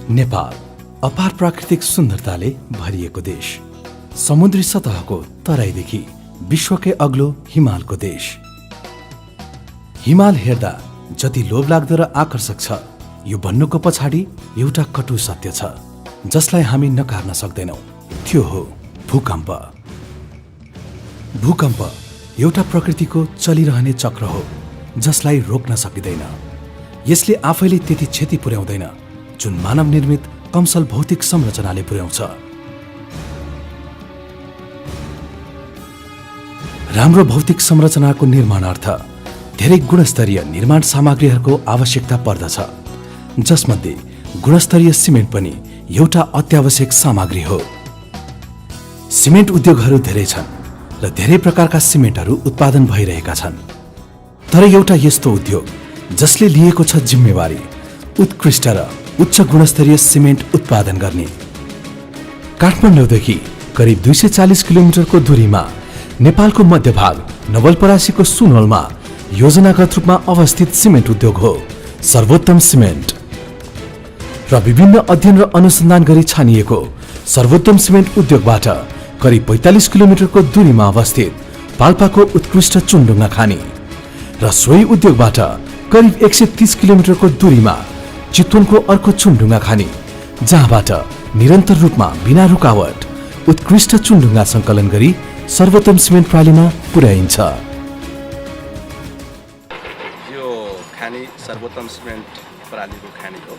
नेपाल अपार प्राकृतिक सुन्दरताले भरिएको देश। समुद्री सतहको तराईदेखि विश्वकै अग्लो हिमालको देश। हिमाल हेर्दा जति लोभलाग्दो र आकर्षक छ, यो भन्नुको पछाडि एउटा कटु सत्य छ जसलाई हामी नकार्न सक्दैनौं। त्यो हो भूकम्प। भूकम्प एउटा प्रकृतिको चलिरहने चक्र हो जसलाई रोक्न सकिँदैन। यसले आफैले त्यति क्षति पुर्याउँदैन जुन मानव निर्मित कमसल भौतिक संरचनाले पुर्याउँछ। राम्रो भौतिक संरचनाको निर्माणार्थ धेरै गुणस्तरीय निर्माण सामग्रीहरूको आवश्यकता पर्दछ, जसमध्ये गुणस्तरीय सिमेन्ट पनि एउटा अत्यावश्यक सामग्री हो। सिमेन्ट उद्योगहरू धेरै छन् र धेरै प्रकारका सिमेन्टहरू उत्पादन भइरहेका छन्, तर एउटा यस्तो उद्योग जसले लिएको छ जिम्मेवारी उत्कृष्ट र उच्च गुणस्तरीय सिमेन्ट उत्पादन गर्ने। काठमाडौँदेखि करिब 240 किलोमिटरको दूरीमा नेपालको मध्यभाग नवलपरासीको सुनवलमा योजनागत रूपमा अवस्थित सिमेन्ट उद्योग हो सर्वोत्तम सिमेन्ट। र विभिन्न अध्ययन र अनुसन्धान गरी छानिएको सर्वोत्तम सिमेन्ट उद्योगबाट करिब 45 किलोमिटरको दूरीमा अवस्थित पाल्पाको उत्कृष्ट चुनढुङ्गा खानी र सोही उद्योगबाट करिब 130 किलोमिटरको दूरीमा चितवनको अर्को चुनढुङ्गा खानी, जहाँबाट निरन्तर रूपमा बिना रुकावट उत्कृष्ट चुनढुङ्गा संकलन गरी सर्वोत्तम सिमेन्ट प्रणालीमा पुर्याइन्छ। यो खानी सर्वोत्तम सिमेन्ट प्रणालीको खानी हो।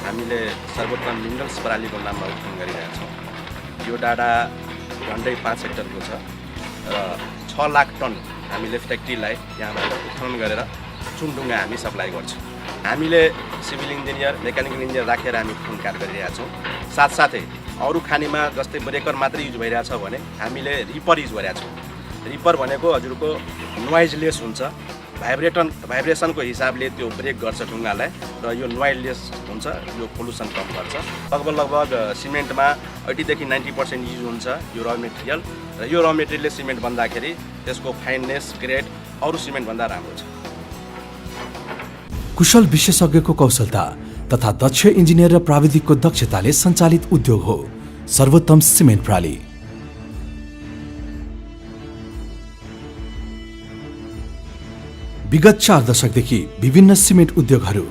हामीले सर्वोत्तम मिनरल्स प्रणालीको नाममा उत्पन्न गरिरहेछौँ। यो डाँडा झन्डै 5 हेक्टरको छ र 6 लाख टन हामीले फ्याक्ट्रीलाई यहाँबाट उत्खनन गरेर चुनढुङ्गा हामी सप्लाई गर्छौँ। हामीले सिभिल इन्जिनियर, मेकानिकल इन्जिनियर राखेर हामी उत्खनन कार्य गरिरहेछौँ। साथसाथै अरू खानीमा जस्तै ब्रेकर मात्रै युज भइरहेछ भने हामीले रिपर युज गरिरहेछौँ। रिपर भनेको हजुरको नोइजलेस हुन्छ, भाइब्रेसनको हिसाबले त्यो ब्रेक गर्छ ढुङ्गालाई र यो नोइजलेस हुन्छ, यो पोल्युसन कम गर्छ। लगभग सिमेन्टमा 80 देखि 90% युज हुन्छ यो र मेटेरियल, र यो र मेटेरियलले सिमेन्ट बन्दाखेरि त्यसको फाइननेस ग्रेड अरू सिमेन्टभन्दा राम्रो छ। कुशल विशेषज्ञको कौशलता तथा दक्ष इन्जिनियर र प्राविधिकको दक्षताले सञ्चालित उद्योग हो सर्वोत्तम सिमेन्ट प्रणाली। विगत 4 दशकदेखि विभिन्न सिमेन्ट उद्योगहरू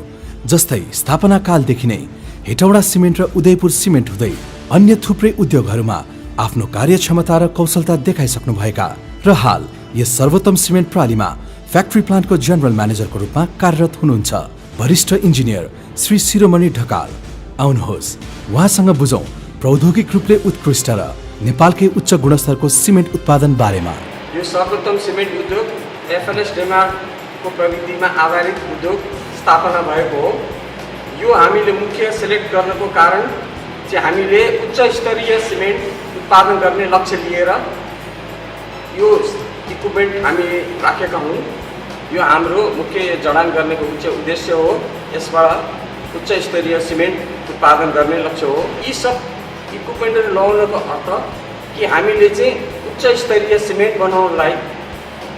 जस्तै स्थापना कालदेखि नै हेटौडा सिमेन्ट र उदयपुर सिमेन्ट हुँदै अन्य थुप्रै उद्योगहरूमा आफ्नो कार्यक्षमता र कौशलता देखाइसक्नुभएका र हाल यस सर्वोत्तम सिमेन्ट प्रणालीमा फ्याक्ट्री प्लान्टको जनरल म्यानेजरको रूपमा कार्यरत हुनुहुन्छ वरिष्ठ इन्जिनियर श्री शिरोमणि ढकाल। आउनुहोस् उहाँसँग बुझौं प्रौद्योगिक रूपले उत्कृष्ट र नेपालकै उच्च गुणस्तरको सिमेन्ट उत्पादन बारेमा। यो सर्वोत्तम सिमेन्ट उद्योग एफएनएस डेमार्टको प्रविधिमा आधारित उद्योग स्थापना भएको हो। यो हामीले मुख्य सिलेक्ट गर्नको कारण चाहिँ हामीले उच्च स्तरीय सिमेन्ट उत्पादन गर्ने लक्ष्य लिएर यो इक्विपमेन्ट हामी राखेका हौँ। यो हाम्रो मुख्य जडान गर्नेको उच्च उद्देश्य हो। यसबाट उच्च स्तरीय सिमेन्ट उत्पादन गर्ने लक्ष्य हो। यी सब इक्विपमेन्टहरू लगाउनको अर्थ कि हामीले चाहिँ उच्च स्तरीय सिमेन्ट बनाउनलाई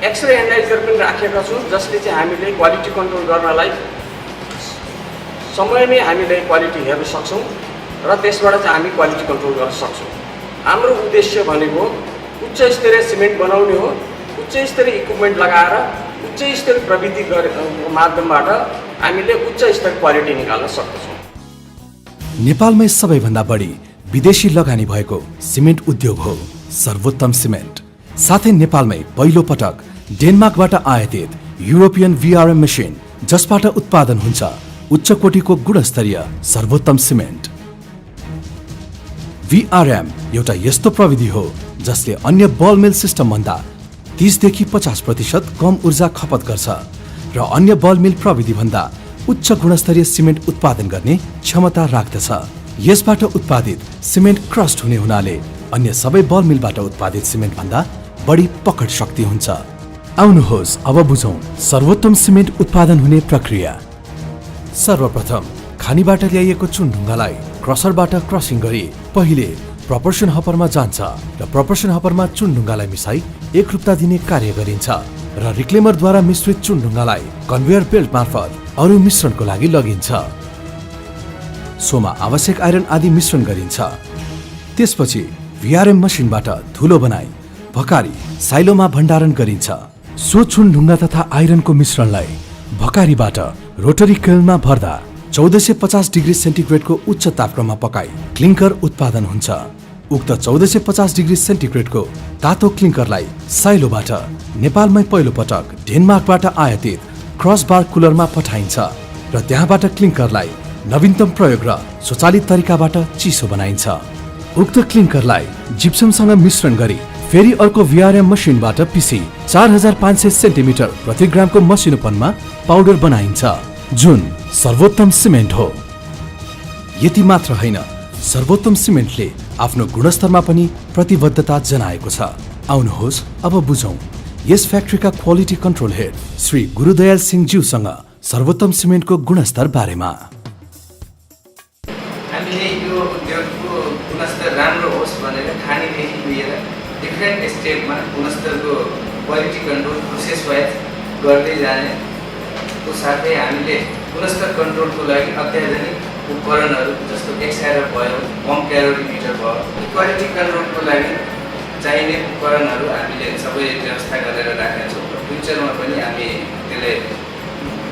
एक्सरे एनालाइजर पनि राखेका छौँ, जसले चाहिँ हामीले क्वालिटी कन्ट्रोल गर्नलाई समयमै हामीले क्वालिटी हेर्न सक्छौँ र त्यसबाट चाहिँ हामी क्वालिटी कन्ट्रोल गर्न सक्छौँ। हाम्रो उद्देश्य भनेको उच्च स्तरीय सिमेन्ट बनाउने हो। उच्च स्तरीय इक्विपमेन्ट लगाएर उच्च स्तरीय प्रविधिको माध्यमबाट हामीले उच्च स्तरीय क्वालिटी निकाल्न सक्छौँ। नेपालमै सबैभन्दा बढी विदेशी लगानी भएको सिमेन्ट उद्योग हो सर्वोत्तम सिमेन्ट। साथै नेपालमै पहिलो पटक डेनमार्कबाट आयातित युरोपियन VRM मेसिन, जसबाट उत्पादन हुन्छ उच्च कोटिको गुणस्तरीय सर्वोत्तम सिमेन्ट। VRM एउटा यस्तो प्रविधि हो जसले अन्य बल मिल सिस्टम भन्दा 30 देखि 50% कम ऊर्जा खपत गर्छ र अन्य बल मिल प्रविधि भन्दा उच्च गुणस्तरीय सिमेन्ट उत्पादन गर्ने क्षमता राख्दछ। यसबाट उत्पादित सिमेन्ट क्रस्ट हुने हुनाले अन्य सबै बल मिलबाट उत्पादित सिमेन्ट भन्दा बढी पकड शक्ति हुन्छ। आउनुहोस् अब बुझौं सर्वोत्तम सिमेन्ट उत्पादन हुने प्रक्रिया। सर्वप्रथम खानीबाट ल्याइएको चुनढुङ्गालाई क्रसरबाट क्रसिङ गरी पहिले प्रपोर्सन हपरमा जान्छ र प्रपोर्सन हपरमा चुनढुङ्गालाई मिसाई एकरूपता दिने कार्य गरिन्छ र रिक्लेमरद्वारा मिश्रित चुनढुङ्गालाई कन्भेयर बेल्ट मार्फत अरू मिश्रणको लागि लगिन्छ। सोमा आवश्यक आइरन आदि मिश्रण गरिन्छ। त्यसपछि VRM मसिनबाट धुलो बनाई भकारी साइलोमा भण्डारण गरिन्छ। सो चुन ढुङ्गा तथा आइरनको मिश्रणलाई भकारीबाट रोटरी केल्नमा भर्दा 1450 डिग्री सेन्टिग्रेडको उच्च तापक्रममा पकाई क्लिङ्कर उत्पादन हुन्छ। उक्त 1450 डिग्री सेन्टिग्रेडको तातो क्लिङ्करलाई साइलोबाट नेपालमै पहिलो पटक डेनमार्कबाट आयातित क्रसबार कुलरमा पठाइन्छ र त्यहाँबाट क्लिङ्करलाई नवीनतम प्रयोग र स्वचालित तरिकाबाट चिसो बनाइन्छ। उक्त क्लिङ्करलाई जिप्समसँग मिश्रण गरी फेरि अर्को VRM मसिनबाट पिसी 4500 सेन्टिमिटर प्रति ग्रामको मसिनोपनमा पाउडर बनाइन्छ, जुन सर्वोत्तम सिमेन्ट हो। यति मात्र होइन, सर्वोत्तम सिमेन्टले आफ्नो गुणस्तरमा पनि प्रतिबद्धता जनाएको छ। आउनुहोस् अब बुझौं यस फ्याक्ट्रीका quality control head Shri Gurudayal Singh ज्यूसँग सर्वोत्तम सिमेन्टको गुणस्तर बारेमा। हामीले यो उद्योगको गुणस्तर राम्रो होस् भनेर खानीदेखि लिएर डिफ्रेन्ट स्टेपमा गुणस्तरको क्वालिटी कन्ट्रोल प्रोसेस वाइज गर्दै जाने को साथै हामीले गुणस्तर कन्ट्रोलको लागि अत्याधुनिक उपकरणहरू जस्तो XRF भयो, पम्प क्यालोरिमिटर भयो, क्वालिटी कन्ट्रोलको लागि चाहिने उपकरणहरू हामीले सबै व्यवस्था गरेर राखेका छौँ र फ्युचरमा पनि हामी त्यसलाई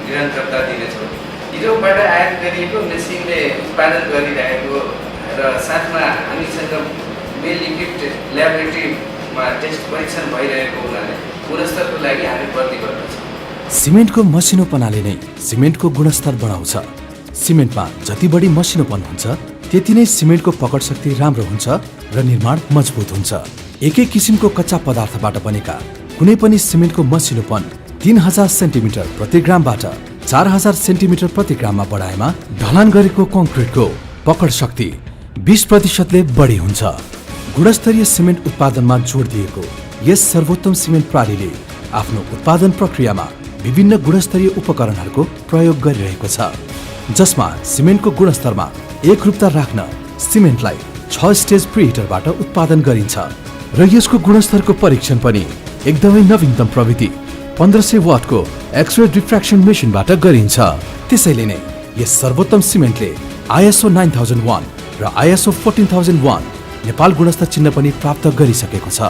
निरन्तरता दिनेछौँ। हिजोबाट आयात गरिएको मेसिनले उत्पादन गरिरहेको र साथमा हामीसँग वेल इक्विप्ड ल्याबोरेटरीमा टेस्ट परीक्षण भइरहेको हुनाले गुणस्तरको लागि हामी प्रतिबद्ध छौँ। सिमेन्टको मसिनोपनाले नै सिमेन्टको गुणस्तर बढाउँछ। सिमेन्टमा जति बढी मसिनोपन हुन्छ त्यति नै सिमेन्टको पकड शक्ति राम्रो हुन्छ र निर्माण मजबुत हुन्छ। एकै किसिमको कच्चा पदार्थबाट बनेका कुनै पनि सिमेन्टको मसिनोपन 3000 सेन्टिमिटर प्रति ग्रामबाट 4000 सेन्टिमिटर प्रति ग्राममा बढाएमा ढलान गरेको कङ्क्रिटको पकड शक्ति 20% बढी हुन्छ। गुणस्तरीय सिमेन्ट उत्पादनमा जोड दिएको यस सर्वोत्तम सिमेन्ट प्रणालीले आफ्नो उत्पादन प्रक्रियामा विभिन्न गुणस्तरीय उपकरणहरूको प्रयोग गरिरहेको छ, जसमा सिमेन्टको गुणस्तरमा एकरूपता राख्न सिमेन्टलाई 6 स्टेज प्रिहिटरबाट उत्पादन गरिन्छ र यसको गुणस्तरको परीक्षण पनि एकदमै नवीनतम प्रविधि 1500 वाटको एक्सरे डिफ्र्याक्सन मेसिनबाट गरिन्छ। त्यसैले नै यस सर्वोत्तम सिमेन्टले ISO 9001 र ISO 14001 नेपाल गुणस्तर चिन्ह पनि प्राप्त गरिसकेको छ।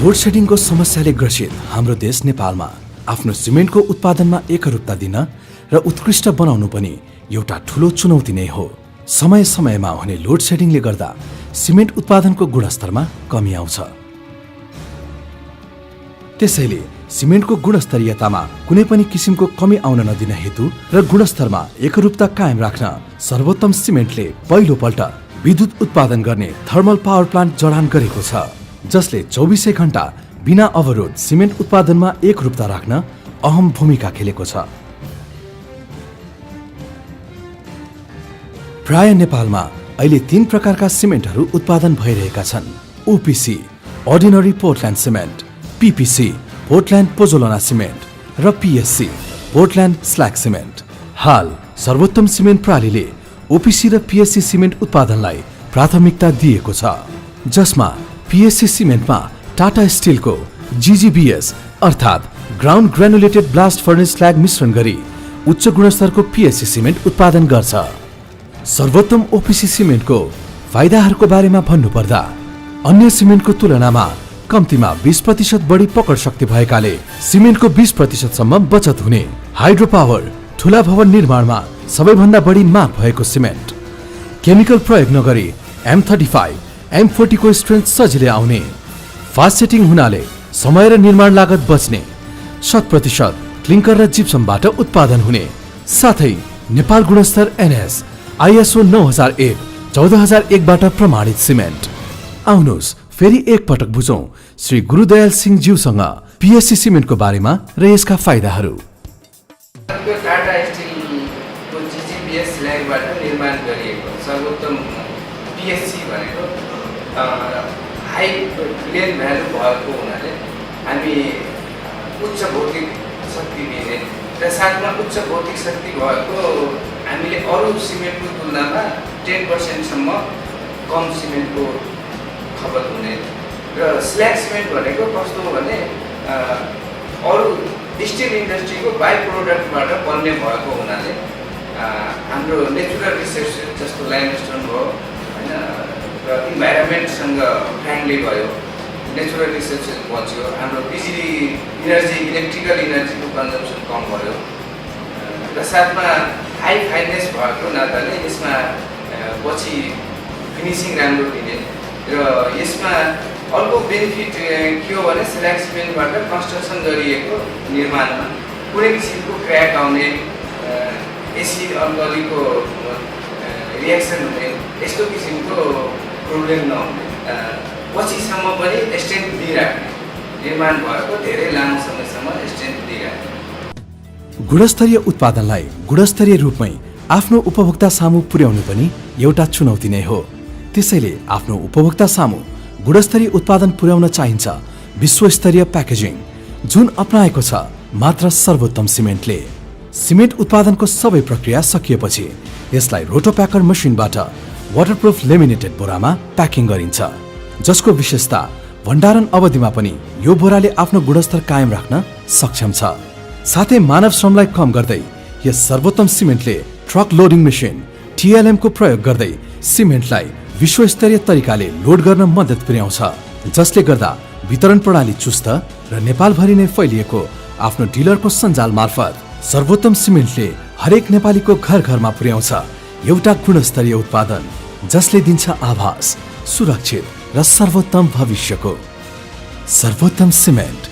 लोड सेडिङको समस्याले ग्रसित हाम्रो देश नेपालमा आफ्नो सिमेन्टको उत्पादनमा एकरूपता दिन र उत्कृष्ट बनाउनु पनि एउटा ठूलो चुनौती नै हो। समय समयमा हुने लोड सेडिङले गर्दा सिमेन्ट उत्पादनको गुणस्तरमा कमी आउँछ। त्यसैले सिमेन्टको गुणस्तरीयतामा कुनै पनि किसिमको कमी आउन नदिन हेतु र गुणस्तरमा एकरूपता कायम राख्न सर्वोत्तम सिमेन्टले पहिलो पल्ट विद्युत उत्पादन गर्ने थर्मल पावर प्लान्ट जडान गरेको छ, जसले 24 घण्टा बिना अवरोध सिमेन्ट उत्पादनमा एकरूपता राख्न अहम भूमिका खेलेको छ। प्राय नेपालमा अहिले 3 प्रकारका सिमेन्टहरू उत्पादन भइरहेका छन्। OPC ordinary Portland cement, PPC Portland pozzolana cement र PSC पोर्टल्यान्ड स्ल्याग सिमेन्ट। हाल सर्वोत्तम सिमेन्ट प्रणालीले OPC र PSC सिमेन्ट उत्पादनलाई प्राथमिकता दिएको छ, जसमा PSC सिमेन्टमा टाटा स्टिलको GGBS अर्थात् ग्राउन्ड ग्रानुलेटेड ब्लास्ट फर्नेस स्ल्याग मिश्रण गरी उच्च गुणस्तरको PSC सिमेन्ट उत्पादन गर्छ। सर्वोत्तम OPC सिमेन्टको फाइदाहरूको बारेमा भन्नुपर्दा अन्य सिमेन्टको तुलनामा कम्तीमा 20% बढी पकड शक्ति भएकाले सिमेन्टको 20% सम्म बचत हुने, हाइड्रो पावर, ठूला भवन निर्माणमा सबैभन्दा बढी माग भएको सिमेन्ट, केमिकल प्रयोग नगरी M35, M40 को स्ट्रेन्थ सजिलै आउने, फास्ट सेटिङ हुनाले समय र निर्माण लागत बच्ने, 100% क्लिङ्कर र जिप्समबाट उत्पादन हुने, साथै नेपाल गुणस्तर NS ISO 9001 14001 बाट प्रमाणित सिमेन्ट। आउनुहोस् फेरि एक पटक बुझौं श्री गुरुदयाल सिंह ज्यूसँग PSC सिमेन्टको बारेमा र यसका फाइदाहरू। टाटा स्टिलको GGBS स्ल्यागबाट निर्माण गरिएको सर्वोत्तम PSC भनेको हाई लेन भ्यालु भएको हुनाले हामी उच्च भौतिक शक्ति दिने र साथमा उच्च भौतिक शक्ति भएको हामीले अरू सिमेन्टको तुलनामा 10% सम्म कम सिमेन्टको खपत हुने र स्ल्याग सिमेन्ट भनेको कस्तो हो भने अरू स्टिल इन्डस्ट्रीको बाई प्रोडक्टबाट बन्ने भएको हुनाले हाम्रो नेचुरल रिसोर्सेस जस्तो ल्यान्डस्टोन भयो होइन र इन्भाइरोमेन्टसँग फ्रेन्डली भयो, नेचुरल रिसोर्सेस बच्यो, हाम्रो बिजुली इनर्जी इलेक्ट्रिकल इनर्जीको कन्जम्सन कम भयो र साथमा हाई फाइनेस भएको नाताले यसमा पछि फिनिसिङ राम्रो दिने र यसमा अर्को बेनिफिट के हो भने स्ल्याग सिमेन्टबाट कन्स्ट्रक्सन गरिएको निर्माणमा कुनै किसिमको क्र्याक आउने, एसिड अल्कलीको रिएक्सन हुने यस्तो किसिमको प्रब्लम नहुने, पछिसम्म पनि स्ट्रेन्थ दिइराख्ने, निर्माण भएको धेरै लामो समयसम्म स्ट्रेन्थ दिइराख्ने। गुणस्तरीय उत्पादनलाई गुणस्तरीय रूपमै आफ्नो उपभोक्ता सामु पुर्याउनु पनि एउटा चुनौती नै हो। त्यसैले आफ्नो उपभोक्ता सामु गुणस्तरीय उत्पादन पुर्याउन चाहिन्छ विश्वस्तरीय प्याकेजिङ, जुन अपनाएको छ मात्र सर्वोत्तम सिमेन्टले। सिमेन्ट उत्पादनको सबै प्रक्रिया सकिएपछि यसलाई रोटोप्याकर मसिनबाट वाटरप्रुफ लेमिनेटेड बोरामा प्याकिङ गरिन्छ, जसको विशेषता भण्डारण अवधिमा पनि यो बोराले आफ्नो गुणस्तर कायम राख्न सक्षम छ। साथै मानव श्रमलाई कम गर्दै यस सर्वोत्तम सिमेन्टले ट्रक लोडिङ मेसिन TLM को प्रयोग गर्दै सिमेन्टलाई विश्वस्तरीय तरिकाले लोड गर्न मद्दत पुर्याउँछ, जसले गर्दा वितरण प्रणाली चुस्त र नेपालभरि नै फैलिएको आफ्नो डिलरको सञ्जाल मार्फत सर्वोत्तम सिमेन्टले हरेक नेपालीको घर घरमा पुर्याउँछ एउटा गुणस्तरीय उत्पादन, जसले दिन्छ आभास सुरक्षित र सर्वोत्तम भविष्यको। सर्वोत्तम सिमेन्ट,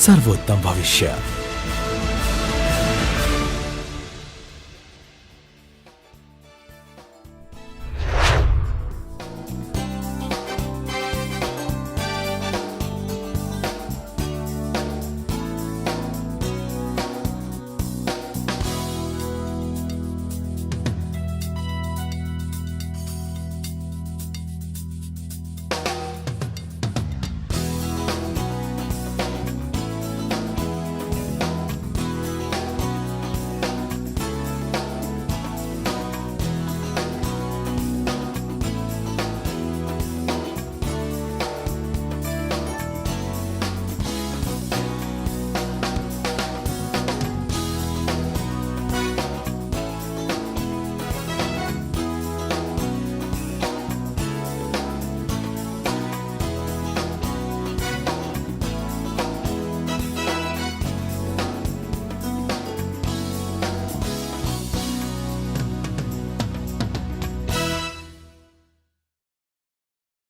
सर्वोत्तम भविष्य।